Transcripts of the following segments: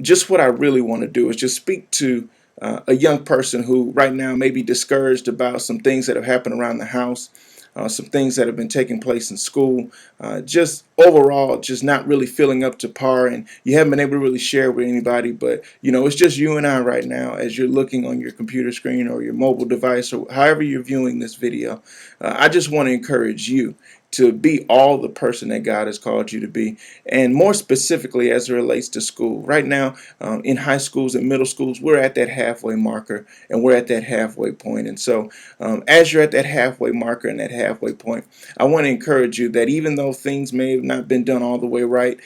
just what I really want to do is just speak to a young person who right now may be discouraged about some things that have happened around the house, some things that have been taking place in school, just overall, just not really feeling up to par, and you haven't been able to really share with anybody. But it's just you and I right now as you're looking on your computer screen or your mobile device or however you're viewing this video. I just want to encourage you to be all the person that God has called you to be. And more specifically, as it relates to school, right now in high schools and middle schools, we're at that halfway marker and we're at that halfway point. And so, as you're at that halfway marker and that halfway point, I want to encourage you that even though things may have not been done all the way right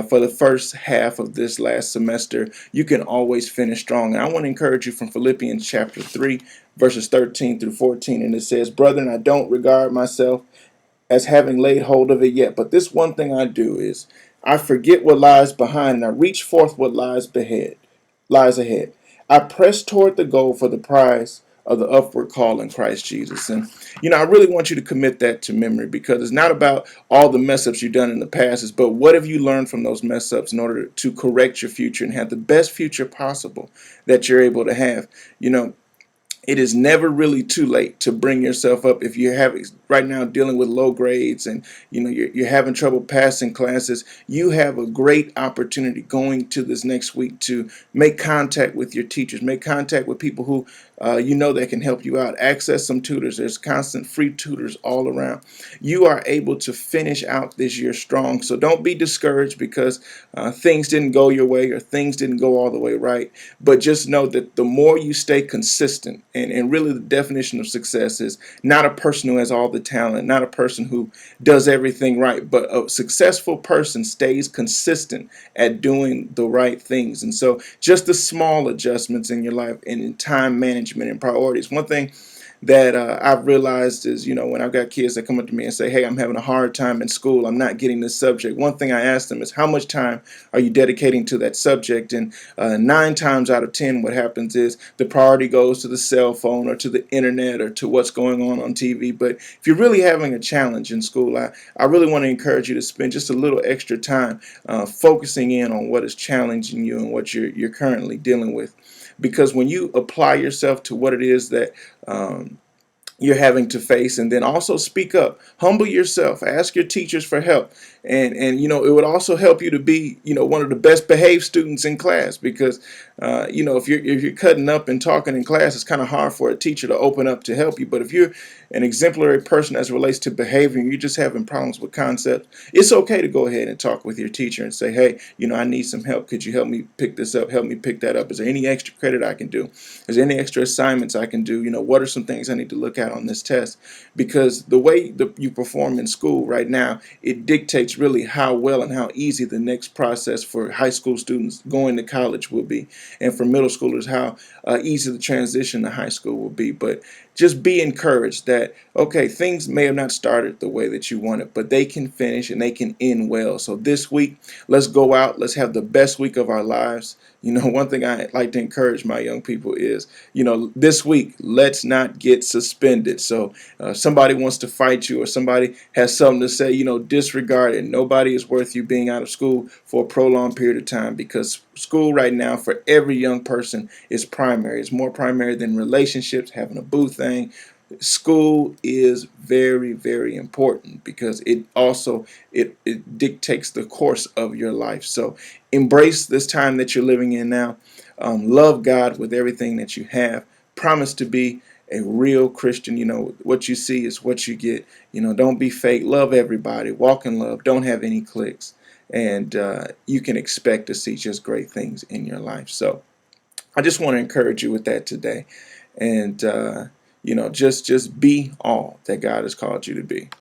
for the first half of this last semester, you can always finish strong. And I want to encourage you from Philippians chapter 3, verses 13 through 14. And it says, "Brethren, I don't regard myself as having laid hold of it yet. But this one thing I do is I forget what lies behind and I reach forth what lies ahead. I press toward the goal for the prize of the upward call in Christ Jesus." And I really want you to commit that to memory, because it's not about all the mess ups you've done in the past, it's but what have you learned from those mess ups in order to correct your future and have the best future possible that you're able to have. It is never really too late to bring yourself up. If you're having right now dealing with low grades and you're having trouble passing classes, you have a great opportunity going to this next week to make contact with your teachers, make contact with people who that can help you out. Access some tutors. There's constant free tutors all around. You are able to finish out this year strong. So don't be discouraged because things didn't go your way or things didn't go all the way right. But just know that the more you stay consistent, and really the definition of success is not a person who has all the talent, not a person who does everything right, but a successful person stays consistent at doing the right things. And so just the small adjustments in your life and in time management and priorities. One thing that I've realized is, when I've got kids that come up to me and say, "Hey, I'm having a hard time in school. I'm not getting this subject." One thing I ask them is, "How much time are you dedicating to that subject?" And 9 times out of 10, what happens is the priority goes to the cell phone or to the internet or to what's going on TV. But if you're really having a challenge in school, I really want to encourage you to spend just a little extra time focusing in on what is challenging you and what you're currently dealing with. Because when you apply yourself to what it is that you're having to face, and then also speak up, humble yourself, ask your teachers for help, and it would also help you to be one of the best behaved students in class, because if you're cutting up and talking in class, it's kind of hard for a teacher to open up to help you. But if you're an exemplary person as it relates to behavior and you're just having problems with concepts, it's okay to go ahead and talk with your teacher and say, "Hey, I need some help. Could you help me pick this up? Help me pick that up. Is there any extra credit I can do? Is there any extra assignments I can do? What are some things I need to look at on this test?" Because the way that you perform in school right now, it dictates really how well and how easy the next process for high school students going to college will be, and for middle schoolers, how easy the transition to high school will be. But just be encouraged that, okay, things may have not started the way that you wanted, but they can finish and they can end well. So this week, let's go out, let's have the best week of our lives. One thing I like to encourage my young people is, this week, let's not get suspended. So somebody wants to fight you or somebody has something to say, disregard it. Nobody is worth you being out of school for a prolonged period of time, because school right now for every young person is primary. It's more primary than relationships, having a boo thing. School is very, very important because it also it dictates the course of your life. So embrace this time that you're living in now. Love God with everything that you have. Promise to be a real Christian. What you see is what you get. Don't be fake. Love everybody. Walk in love. Don't have any cliques. And you can expect to see just great things in your life. So I just want to encourage you with that today. And just be all that God has called you to be.